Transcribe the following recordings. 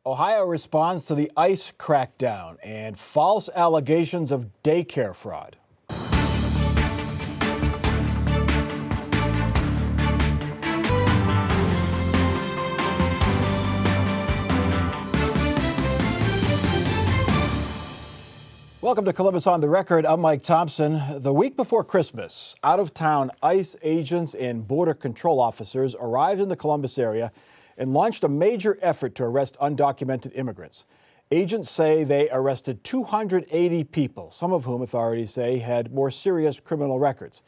Ohio responds to the ICE crackdown and false allegations of daycare fraud. Welcome to Columbus on the Record. I'm Mike Thompson. The week before Christmas, out-of-town ICE agents and border control officers arrived in the Columbus area and launched a major effort to arrest undocumented immigrants. Agents say they arrested 280 people, some of whom authorities say had more serious criminal records.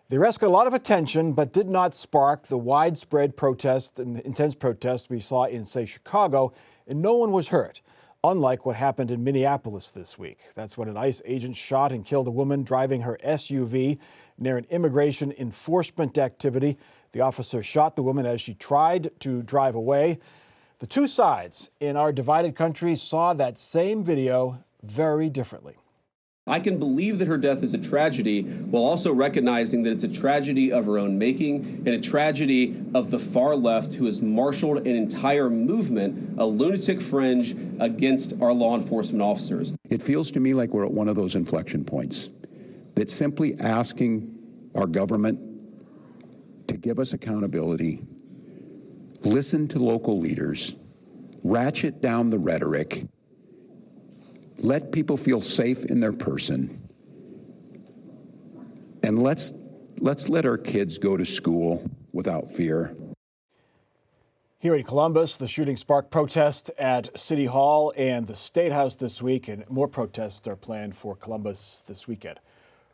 The arrest got a lot of attention, but did not spark the widespread protest and intense protests we saw in, say, Chicago, and no one was hurt. Unlike what happened in Minneapolis this week. That's when an ICE agent shot and killed a woman driving her SUV near an immigration enforcement activity. The officer shot the woman as she tried to drive away. The two sides in our divided country saw that same video very differently. I can believe that her death is a tragedy while also recognizing that it's a tragedy of her own making and a tragedy of the far left who has marshaled an entire movement, a lunatic fringe against our law enforcement officers. It feels to me like we're at one of those inflection points, that simply asking our government to give us accountability, listen to local leaders, ratchet down the rhetoric, let people feel safe in their person, and let's let our kids go to school without fear. Here in Columbus, the shooting sparked protests at City Hall and the State House this week, and more protests are planned for Columbus this weekend.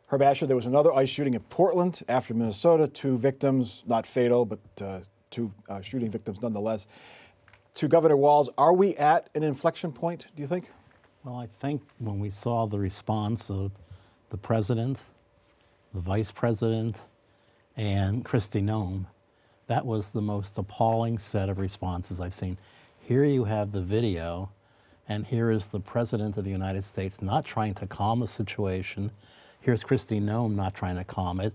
Herb Asher, there was another ICE shooting in Portland after Minnesota. 2 victims, not fatal, but 2 shooting victims nonetheless. To Governor Walz, are we at an inflection point, do you think? Well, I think when we saw the response of the president, the vice president, and Kristi Noem, that was the most appalling set of responses I've seen. Here you have the video, and here is the president of the United States not trying to calm the situation. Here's Kristi Noem not trying to calm it.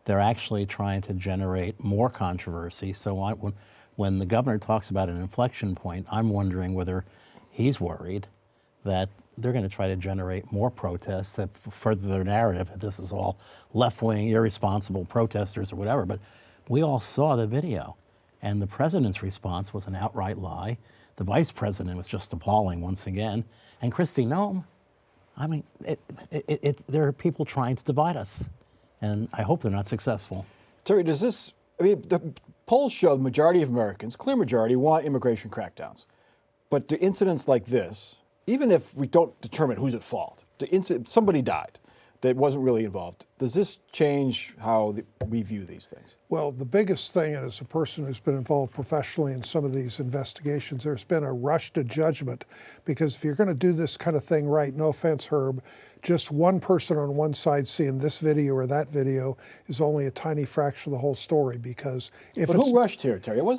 They're actually trying to generate more controversy. So when the governor talks about an inflection point, I'm wondering whether he's worried that they're going to try to generate more protests that further their narrative that this is all left-wing, irresponsible protesters or whatever. But we all saw the video, and the president's response was an outright lie. The vice president was just appalling once again. And Kristi Noem, I mean, there are people trying to divide us, and I hope they're not successful. Terry, does this, I mean, the polls show the majority of Americans, clear majority, want immigration crackdowns. But do incidents like this, even if we don't determine who's at fault, somebody died that wasn't really involved, does this change how we view these things? Well, the biggest thing, and as a person who's been involved professionally in some of these investigations, there's been a rush to judgment, because if you're going to do this kind of thing right, no offense, Herb, just one person on one side seeing this video or that video is only a tiny fraction of the whole story. Because if but who rushed here, Terry? It was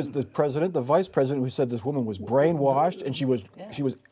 the president, the vice president, who said this woman was brainwashed and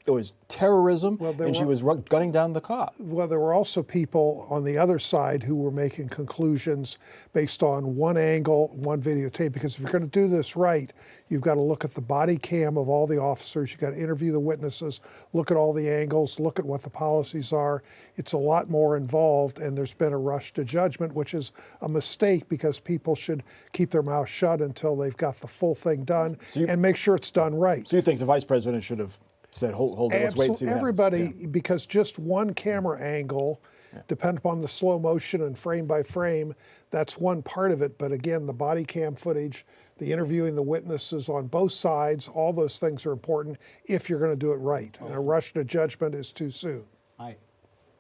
it was terrorism, and she was gunning down the cop. Well, there were also people on the other side who were making conclusions based on one angle, one videotape. Because if you're going to do this right, you've got to look at the body cam of all the officers. You've got to interview the witnesses, look at all the angles, look at what the policies are. It's a lot more involved, and there's been a rush to judgment, which is a mistake, because people should keep their mouth shut until they've got the full thing done and make sure it's done right. So you think the vice president should have said, hold on, let's wait and see what everybody, happens. because just one camera angle, depending upon the slow motion and frame by frame, that's one part of it. But again, the body cam footage, the interviewing the witnesses on both sides, all those things are important if you're going to do it right. And a rush to judgment is too soon. I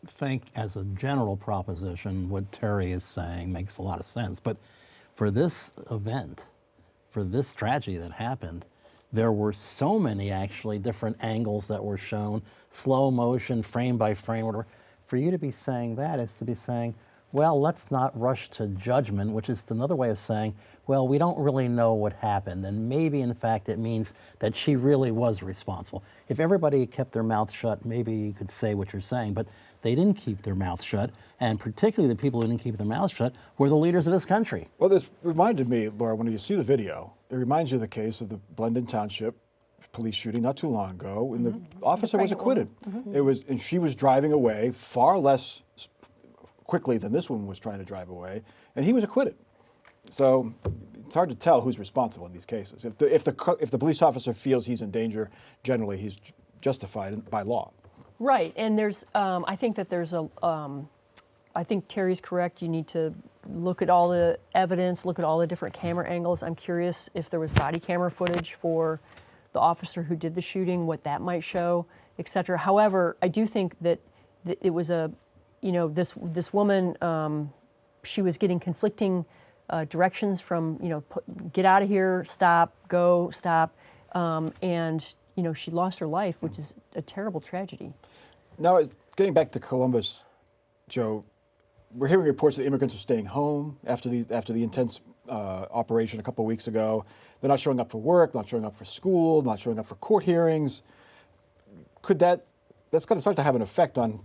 think as a general proposition, what Terry is saying makes a lot of sense. But for this event, for this tragedy that happened, there were so many actually different angles that were shown, slow motion, frame by frame, whatever. For you to be saying that is to be saying, well, let's not rush to judgment, which is another way of saying, well, we don't really know what happened, and maybe in fact it means that she really was responsible. If everybody kept their mouth shut, maybe you could say what you're saying, but they didn't keep their mouth shut, and particularly the people who didn't keep their mouths shut were the leaders of this country. Well, this reminded me, Laura, when you see the video, it reminds you of the case of the Blendon Township police shooting not too long ago, and the officer was acquitted. And she was driving away far less quickly than this woman was trying to drive away, and he was acquitted. So it's hard to tell who's responsible in these cases. If the police officer feels he's in danger, generally he's justified by law. Right, and there's I think that there's a I think Terry's correct. You need to look at all the evidence, look at all the different camera angles. I'm curious if there was body camera footage for the officer who did the shooting, what that might show, et cetera. However, I do think that it was this woman, she was getting conflicting directions from, get out of here, stop, go, stop, and she lost her life, which is a terrible tragedy. Now, getting back to Columbus, Joe, we're hearing reports that immigrants are staying home after the intense operation a couple of weeks ago. They're not showing up for work, not showing up for school, not showing up for court hearings. That's going to start to have an effect on,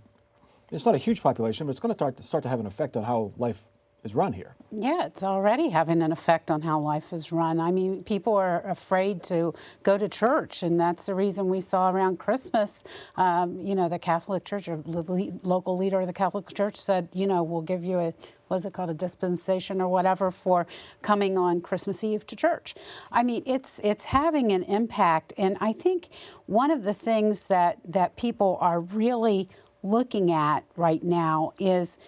it's not a huge population, but it's going to start to have an effect on how life is run here. Yeah, it's already having an effect on how life is run. I mean, people are afraid to go to church, and that's the reason we saw around Christmas, the Catholic Church, or the local leader of the Catholic Church said, we'll give you a, what's it called, a dispensation or whatever for coming on Christmas Eve to church. I mean, it's having an impact, and I think one of the things that people are really looking at right now is,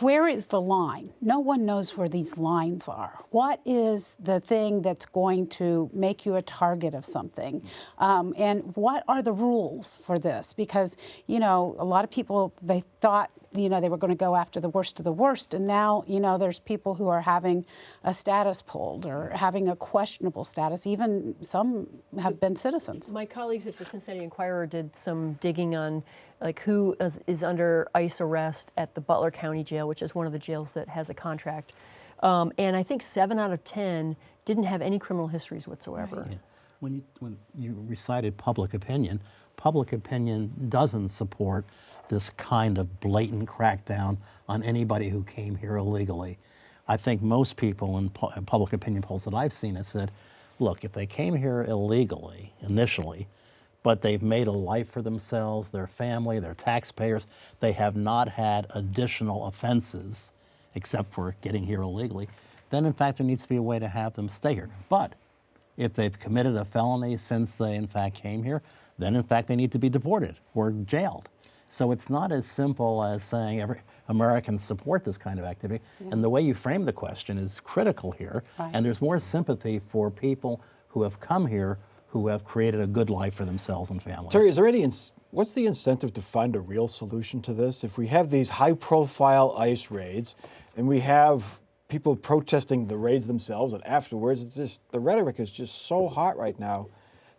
where is the line? No one knows where these lines are. What is the thing that's going to make you a target of something? And what are the rules for this? Because, a lot of people, they thought, they were going to go after the worst of the worst. And now, there's people who are having a status pulled or having a questionable status. Even some have been citizens. My colleagues at the Cincinnati Enquirer did some digging on who is under ICE arrest at the Butler County Jail, which is one of the jails that has a contract. And I think 7 out of 10 didn't have any criminal histories whatsoever. Right. Yeah. When you recited public opinion doesn't support this kind of blatant crackdown on anybody who came here illegally. I think most people in public opinion polls that I've seen have said, look, if they came here illegally initially, but they've made a life for themselves, their family, their taxpayers, they have not had additional offenses except for getting here illegally, then in fact there needs to be a way to have them stay here. But if they've committed a felony since they in fact came here, then in fact they need to be deported or jailed. So it's not as simple as saying every Americans support this kind of activity. Yeah. And the way you frame the question is critical here. Right. And there's more sympathy for people who have come here who have created a good life for themselves and families. Terry, is there what's the incentive to find a real solution to this? If we have these high-profile ICE raids and we have people protesting the raids themselves and afterwards, the rhetoric is just so hot right now.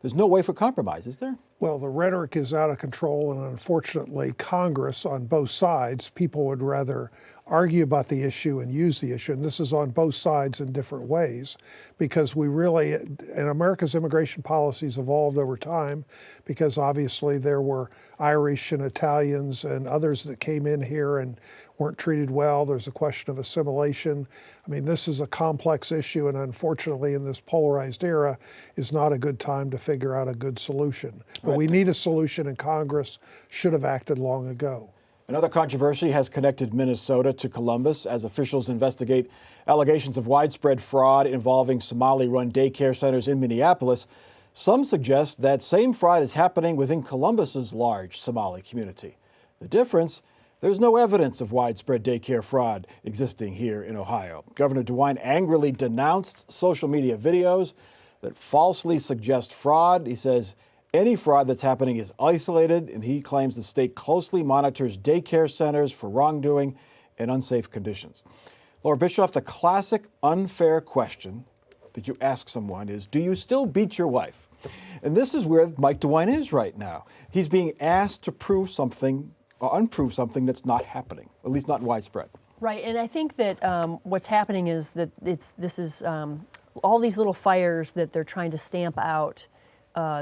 There's no way for compromise, is there? Well, the rhetoric is out of control, and unfortunately, Congress on both sides, people would rather argue about the issue and use the issue, and this is on both sides in different ways, because and America's immigration policies evolved over time, because obviously there were Irish and Italians and others that came in here and weren't treated well. There's a question of assimilation. I mean, this is a complex issue, and unfortunately in this polarized era is not a good time to figure out a good solution. But we need a solution, and Congress should have acted long ago. Another controversy has connected Minnesota to Columbus as officials investigate allegations of widespread fraud involving Somali-run daycare centers in Minneapolis. Some suggest that same fraud is happening within Columbus's large Somali community. The difference, there's no evidence of widespread daycare fraud existing here in Ohio. Governor DeWine angrily denounced social media videos that falsely suggest fraud. He says any fraud that's happening is isolated, and he claims the state closely monitors daycare centers for wrongdoing and unsafe conditions. Laura Bischoff, the classic unfair question that you ask someone is, do you still beat your wife? And this is where Mike DeWine is right now. He's being asked to prove something or unprove something that's not happening, at least not widespread. Right, and I think that what's happening is that all these little fires that they're trying to stamp out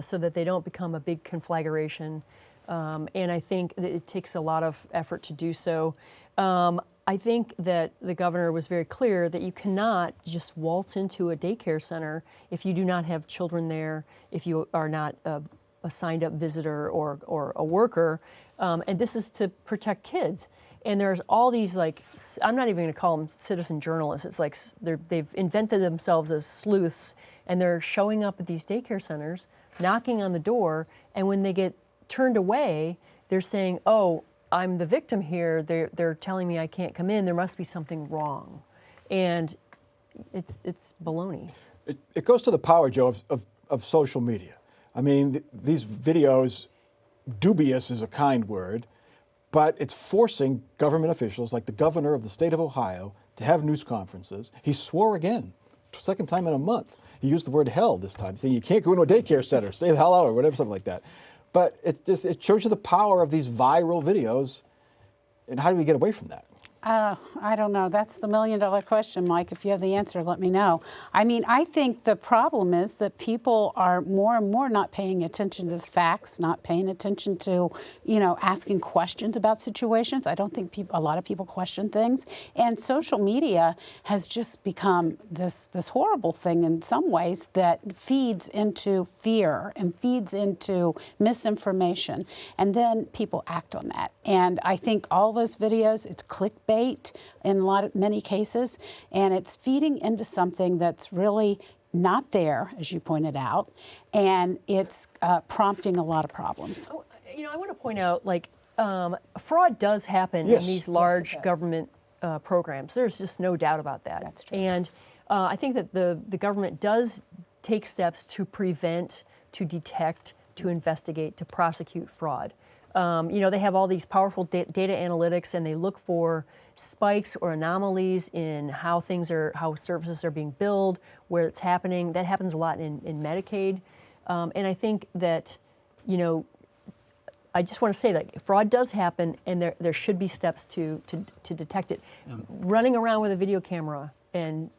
so that they don't become a big conflagration. And I think that it takes a lot of effort to do so. I think that the governor was very clear that you cannot just waltz into a daycare center if you do not have children there, if you are not a signed up visitor or a worker, and this is to protect kids. And there's all these, like, I'm not even going to call them citizen journalists. It's like they've invented themselves as sleuths, and they're showing up at these daycare centers, knocking on the door, and when they get turned away, they're saying, "Oh, I'm the victim here. They're telling me I can't come in. There must be something wrong," and it's baloney. It goes to the power, Joe, of social media. I mean, these videos, dubious is a kind word, but it's forcing government officials, like the governor of the state of Ohio, to have news conferences. He swore again, second time in a month. He used the word hell this time, saying you can't go into a daycare center, stay the hell out, or whatever, something like that. But it shows you the power of these viral videos, and how do we get away from that? I don't know. That's the million-dollar question, Mike. If you have the answer, let me know. I mean, I think the problem is that people are more and more not paying attention to the facts, not paying attention to, asking questions about situations. I don't think a lot of people question things. And social media has just become this horrible thing in some ways that feeds into fear and feeds into misinformation. And then people act on that. And I think all those videos, it's clickbait in many cases, and it's feeding into something that's really not there, as you pointed out, and it's prompting a lot of problems. I want to point out, fraud does happen in these large government programs. There's just no doubt about that. That's true. And I think that the government does take steps to prevent, to detect, to investigate, to prosecute fraud. They have all these powerful data analytics, and they look for spikes or anomalies in how services are being billed, where it's happening. That happens a lot in Medicaid. And I think that, I just want to say that fraud does happen, and there should be steps to detect it. Running around with a video camera and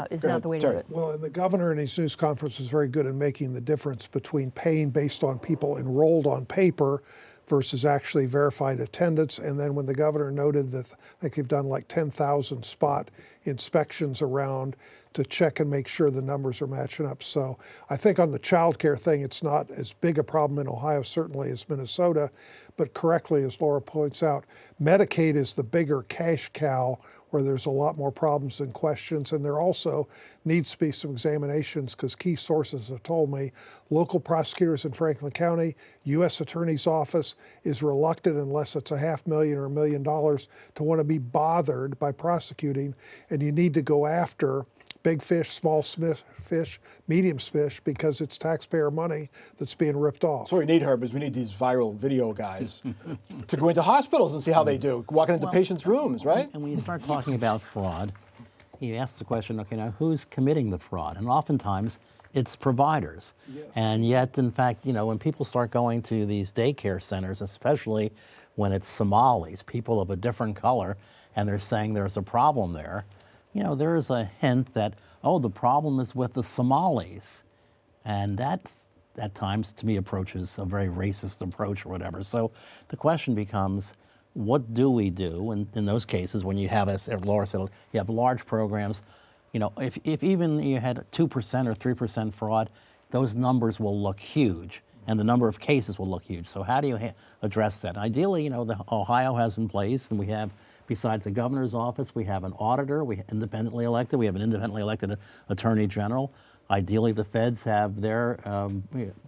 is not the way to do it. Well, and the governor in his news conference was very good in making the difference between paying based on people enrolled on paper versus actually verified attendance. And then when the governor noted that I think they've done like 10,000 spot inspections around to check and make sure the numbers are matching up. So I think on the child care thing, it's not as big a problem in Ohio, certainly, as Minnesota. But correctly, as Laura points out, Medicaid is the bigger cash cow where there's a lot more problems and questions. And there also needs to be some examinations, because key sources have told me local prosecutors in Franklin County, U.S. Attorney's Office is reluctant, unless it's $500,000 or $1 million, to want to be bothered by prosecuting. And you need to go after big fish, small fish, medium fish, because it's taxpayer money that's being ripped off. So what we need, Herb, is we need these viral video guys to go into hospitals and see how they do, walking into patients' rooms, right? And when you start talking about fraud, you ask the question, okay, now who's committing the fraud? And oftentimes it's providers. Yes. And yet, in fact, when people start going to these daycare centers, especially when it's Somalis, people of a different color, and they're saying there's a problem there, there is a hint that, the problem is with the Somalis. And that's, at times, to me, approaches a very racist approach or whatever. So the question becomes, what do we do in those cases when you have, as Laura said, you have large programs? If even you had 2% or 3% fraud, those numbers will look huge, and the number of cases will look huge. So how do you address that? Ideally, Ohio has in place, and we have, besides the governor's office, we have an auditor, we have an independently elected attorney general. Ideally, the feds have their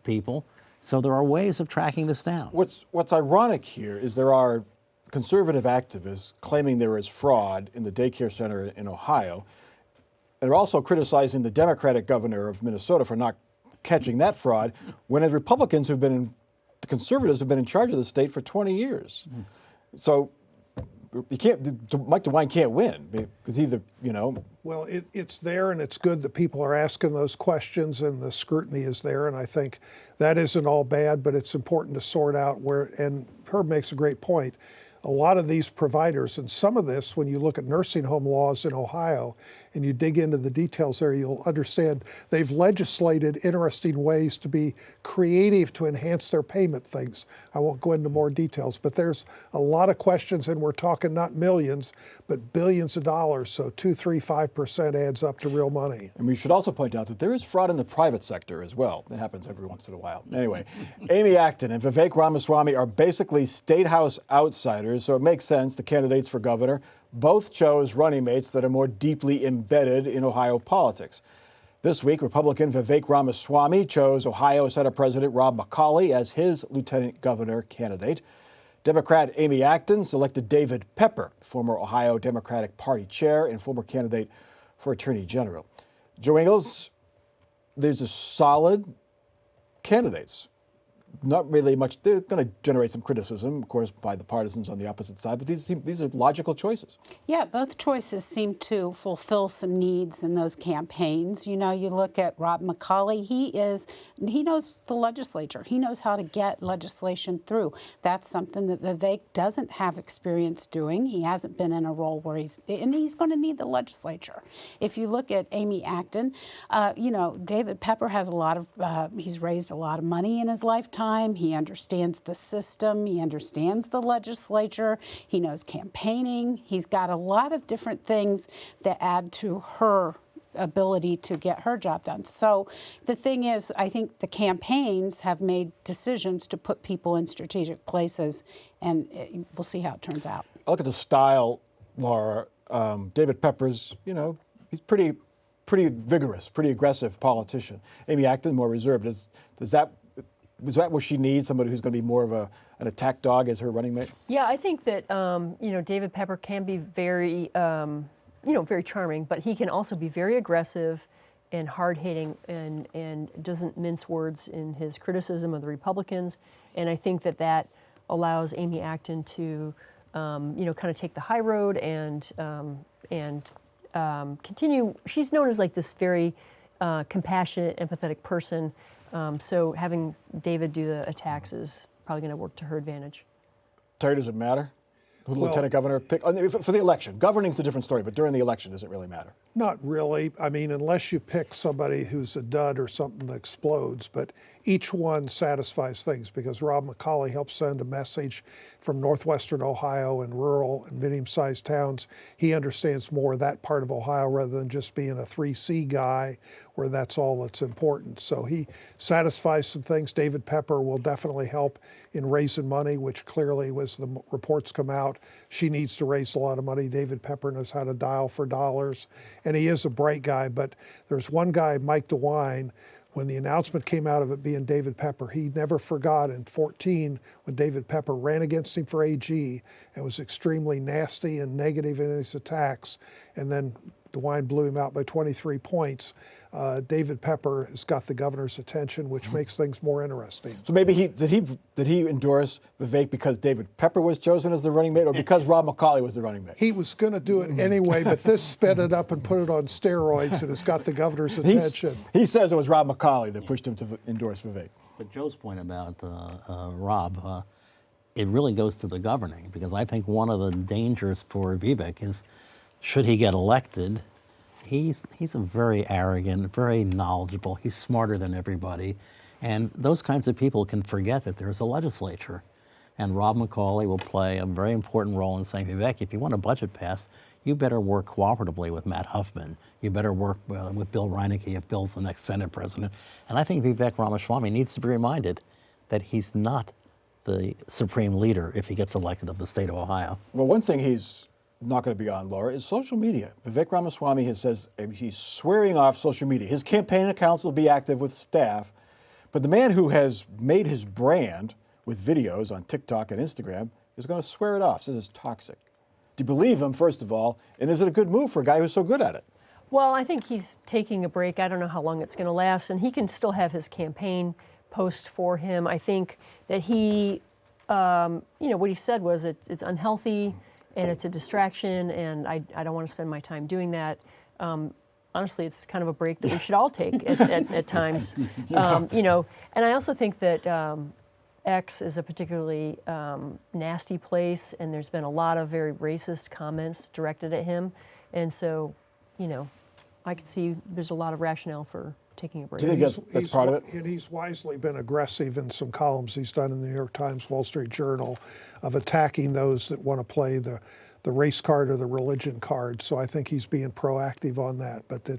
people. So there are ways of tracking this down. What's ironic here is there are conservative activists claiming there is fraud in the daycare center in Ohio. And they're also criticizing the Democratic governor of Minnesota for not catching that fraud, when the Republicans the conservatives have been in charge of the state for 20 years. So Mike DeWine can't win, because either, Well, it's there, and it's good that people are asking those questions, and the scrutiny is there, and I think that isn't all bad, but it's important to sort out where, and Herb makes a great point, a lot of these providers, and some of this, when you look at nursing home laws in Ohio, and you dig into the details there, you'll understand they've legislated interesting ways to be creative to enhance their payment things. I won't go into more details, but there's a lot of questions, and we're talking not millions, but billions of dollars. So 2, 3, 5% adds up to real money. And we should also point out that there is fraud in the private sector as well. It happens every once in a while. Anyway, Amy Acton and Vivek Ramaswamy are basically State House outsiders, so it makes sense the candidates for governor both chose running mates that are more deeply embedded in Ohio politics. This week, Republican Vivek Ramaswamy chose Ohio Senate President Rob McCauley as his lieutenant governor candidate. Democrat Amy Acton selected David Pepper, former Ohio Democratic Party chair and former candidate for Attorney General. Joe Ingles, there's a solid candidates. Not really much. They're going to generate some criticism, of course, by the partisans on the opposite side, but these are logical choices. Yeah, both choices seem to fulfill some needs in those campaigns. You know, you look at Rob McCauley, he knows the legislature. He knows how to get legislation through. That's something that Vivek doesn't have experience doing. He hasn't been in a role where he's going to need the legislature. If you look at Amy Acton, you know, David Pepper has he's raised a lot of money in his lifetime. He understands the system. He understands the legislature. He knows campaigning. He's got a lot of different things that add to her ability to get her job done. So the thing is, I think the campaigns have made decisions to put people in strategic places, and we'll see how it turns out. I look at the style, Laura. David Pepper's, you know, he's pretty vigorous, pretty aggressive politician. Amy Acton, more reserved. Was that what she needs, somebody who's going to be more of an attack dog as her running mate? Yeah, I think that, you know, David Pepper can be very, you know, very charming, but he can also be very aggressive and hard-hitting and doesn't mince words in his criticism of the Republicans. And I think that allows Amy Acton to, you know, kind of take the high road and continue. She's known as like this very compassionate, empathetic person. So having David do the attacks is probably going to work to her advantage. Terry, does it matter who the lieutenant governor pick for the election? Governing's a different story, but during the election, does it really matter? Not really. I mean, unless you pick somebody who's a dud or something that explodes, but each one satisfies things because Rob McCauley helps send a message from northwestern Ohio and rural and medium-sized towns. He understands more of that part of Ohio rather than just being a 3C guy where that's all that's important. So he satisfies some things. David Pepper will definitely help in raising money, which clearly, as the reports come out, she needs to raise a lot of money. David Pepper knows how to dial for dollars, and he is a bright guy. But there's one guy, Mike DeWine, when the announcement came out of it being David Pepper, he never forgot in 2014 when David Pepper ran against him for AG and was extremely nasty and negative in his attacks, and then DeWine blew him out by 23 points. David Pepper has got the governor's attention, which makes things more interesting. So maybe did he endorse Vivek because David Pepper was chosen as the running mate, or because Rob McCauley was the running mate? He was going to do it anyway, but this sped it up and put it on steroids, and it's got the governor's attention. He says it was Rob McCauley that pushed him to endorse Vivek. But Joe's point about Rob, it really goes to the governing, because I think one of the dangers for Vivek is, should he get elected, he's a very arrogant, very knowledgeable. He's smarter than everybody. And those kinds of people can forget that there's a legislature. And Rob McCauley will play a very important role in saying, Vivek, if you want a budget passed, you better work cooperatively with Matt Huffman. You better work with Bill Reineke if Bill's the next Senate president. And I think Vivek Ramaswamy needs to be reminded that he's not the supreme leader if he gets elected of the state of Ohio. Well, one thing he's not going to be on, Laura, is social media. Vivek Ramaswamy says he's swearing off social media. His campaign accounts will be active with staff, but the man who has made his brand with videos on TikTok and Instagram is going to swear it off, says it's toxic. Do you believe him, first of all, and is it a good move for a guy who's so good at it? Well, I think he's taking a break. I don't know how long it's going to last, and he can still have his campaign post for him. I think that he, you know, what he said was it's unhealthy, and it's a distraction, and I don't want to spend my time doing that. Honestly, it's kind of a break that we should all take at times. You know, and I also think that X is a particularly nasty place, and there's been a lot of very racist comments directed at him. And so, you know, I could see there's a lot of rationale for taking a break. Do you think that's part of it? And he's wisely been aggressive in some columns he's done in the New York Times, Wall Street Journal, of attacking those that want to play the race card or the religion card. So I think he's being proactive on that. But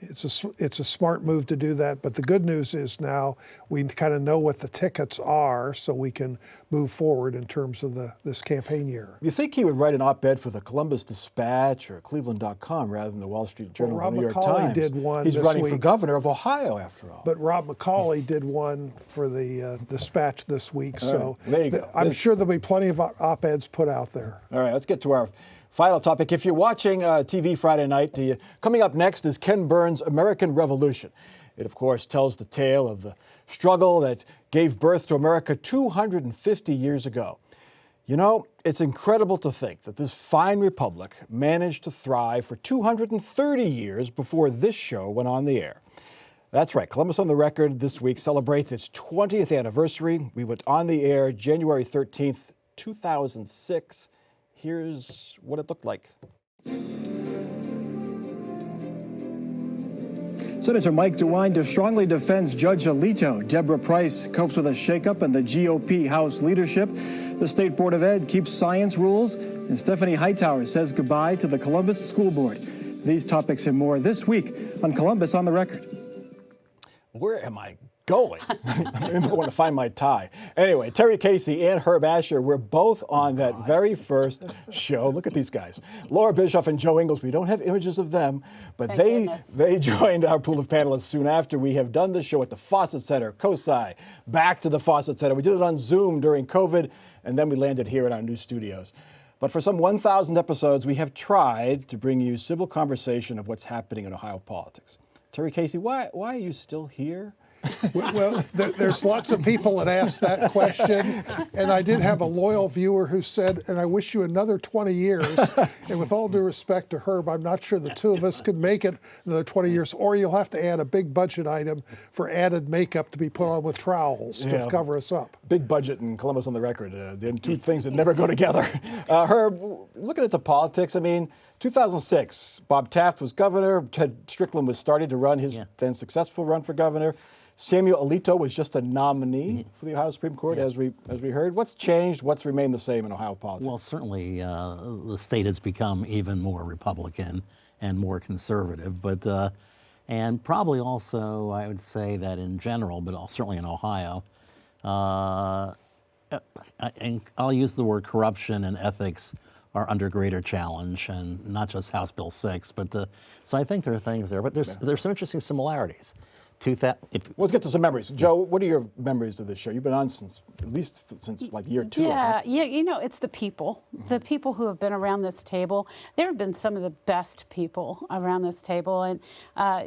it's a smart move to do that. But the good news is now we kind of know what the tickets are, so we can move forward in terms of this campaign year. You think he would write an op-ed for the Columbus Dispatch or Cleveland.com rather than the Wall Street Journal or the New York Times? Rob McCauley did one He's this running week. for governor of Ohio, after all. But Rob McCauley did one for the Dispatch this week. So there you go. I'm sure there'll be plenty of op-eds put out there. All right, let's get to our final topic. If you're watching TV Friday night, coming up next is Ken Burns' American Revolution. It, of course, tells the tale of the struggle that gave birth to America 250 years ago. You know, it's incredible to think that this fine republic managed to thrive for 230 years before this show went on the air. That's right. Columbus on the Record this week celebrates its 20th anniversary. We went on the air January 13th, 2006. Here's what it looked like. Senator Mike DeWine strongly defends Judge Alito. Deborah Price copes with a shakeup in the GOP House leadership. The State Board of Ed keeps science rules. And Stephanie Hightower says goodbye to the Columbus School Board. These topics and more this week on Columbus on the Record. Where am I going? I want to find my tie. Anyway, Terry Casey and Herb Asher were both on that very first show. Look at these guys. Laura Bischoff and Joe Ingles. We don't have images of them, but they joined our pool of panelists soon after. We have done this show at the Fawcett Center, COSI, back to the Fawcett Center. We did it on Zoom during COVID, and then we landed here in our new studios. But for some 1,000 episodes, we have tried to bring you civil conversation of what's happening in Ohio politics. Terry Casey, why are you still here? Well, there's lots of people that ask that question, and I did have a loyal viewer who said, and I wish you another 20 years, and with all due respect to Herb, I'm not sure the two of us can make it another 20 years, or you'll have to add a big budget item for added makeup to be put on with trowels to cover us up. Big budget and Columbus on the Record, the two things that never go together. Herb, looking at the politics, I mean, 2006, Bob Taft was governor, Ted Strickland was starting to run his then successful run for governor. Samuel Alito was just a nominee for the Ohio Supreme Court, as we heard. What's changed? What's remained the same in Ohio politics? Well, certainly the state has become even more Republican and more conservative, but and probably also I would say that in general, but certainly in Ohio, and I'll use the word corruption and ethics are under greater challenge, and not just House Bill 6, but so I think there are things there, but there's some interesting similarities. Let's get to some memories. Joe, what are your memories of this show? You've been on since like year two. Yeah, you know, it's the people who have been around this table. There have been some of the best people around this table, and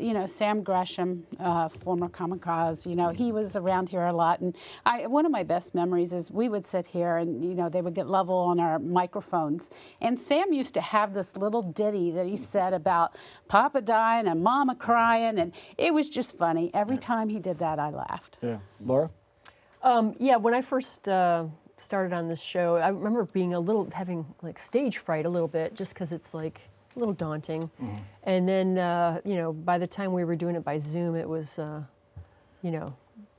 you know, Sam Gresham, former kamikaze, you know, he was around here a lot, and one of my best memories is we would sit here, and you know, they would get level on our microphones, and Sam used to have this little ditty that he said about Papa dying and Mama crying, and it was just funny. Every time he did that, I laughed. Yeah. Laura? Yeah, when I first started on this show, I remember having like stage fright a little bit, just because it's like a little daunting. Mm-hmm. And then, you know, by the time we were doing it by Zoom, it was, you know,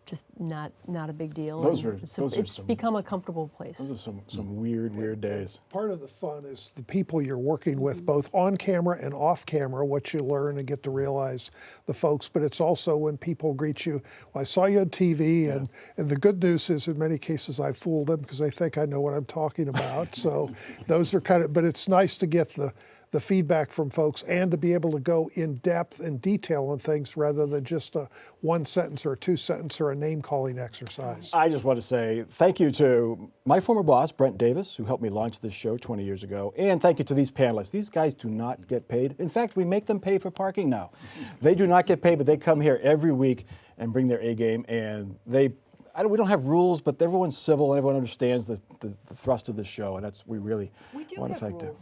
just not a big deal. It's become a comfortable place. Those are some weird days. Part of the fun is the people you're working with, both on camera and off camera, what you learn and get to realize the folks. But it's also when people greet you, well, I saw you on TV, and the good news is in many cases I fooled them because they think I know what I'm talking about. So those are but it's nice to get the feedback from folks and to be able to go in depth and detail on things rather than just a one sentence or a two sentence or a name calling exercise. I just want to say thank you to my former boss, Brent Davis, who helped me launch this show 20 years ago. And thank you to these panelists. These guys do not get paid. In fact, we make them pay for parking now. They do not get paid, but they come here every week and bring their A game. And we don't have rules, but everyone's civil and everyone understands the thrust of the show. And we really want to thank them.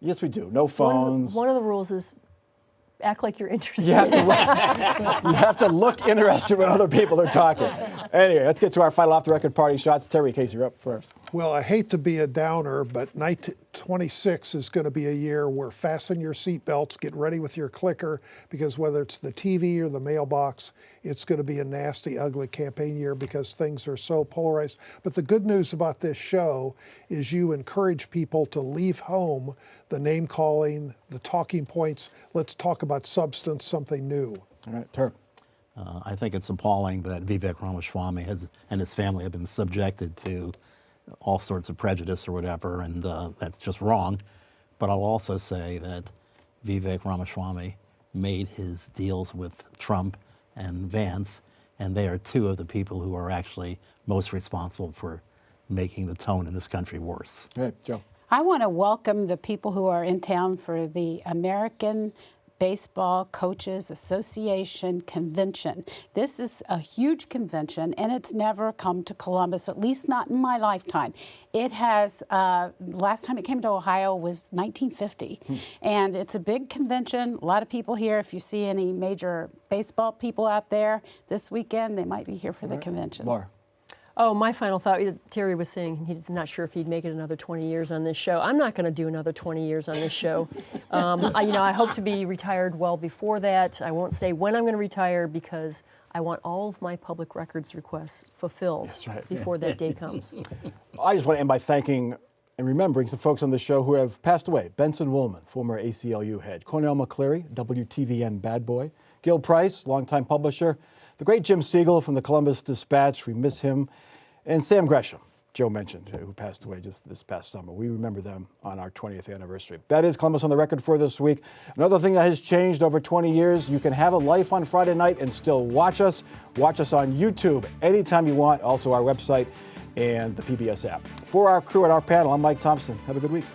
Yes, we do. No phones. One of the rules is act like you're interested. You have to look interested when other people are talking. Anyway, let's get to our final off-the-record party shots. Terry, Casey, you're up first. Well, I hate to be a downer, but 26 is going to be a year where fasten your seatbelts, get ready with your clicker, because whether it's the TV or the mailbox, it's going to be a nasty, ugly campaign year because things are so polarized. But the good news about this show is you encourage people to leave home the name calling, the talking points. Let's talk about substance, something new. All right, Terry. I think it's appalling that Vivek Ramaswamy and his family have been subjected to all sorts of prejudice or whatever, and that's just wrong. But I'll also say that Vivek Ramaswamy made his deals with Trump and Vance, and they are two of the people who are actually most responsible for making the tone in this country worse. Hey, Joe. I want to welcome the people who are in town for the American Baseball Coaches Association convention. This is a huge convention, and it's never come to Columbus, at least not in my lifetime. It has, last time it came to Ohio was 1950, and it's a big convention. A lot of people here. If you see any major baseball people out there this weekend, they might be here for the convention. Laura. Oh, my final thought, Terry was saying he's not sure if he'd make it another 20 years on this show. I'm not going to do another 20 years on this show. I hope to be retired well before that. I won't say when I'm going to retire because I want all of my public records requests fulfilled before that day comes. I just want to end by thanking and remembering some folks on the show who have passed away. Benson Woolman, former ACLU head. Cornell McCleary, WTVN bad boy. Gil Price, longtime publisher. The great Jim Siegel from the Columbus Dispatch, we miss him. And Sam Gresham, Joe mentioned, who passed away just this past summer. We remember them on our 20th anniversary. That is Columbus on the Record for this week. Another thing that has changed over 20 years, you can have a life on Friday night and still watch us. Watch us on YouTube anytime you want, also our website and the PBS app. For our crew and our panel, I'm Mike Thompson. Have a good week.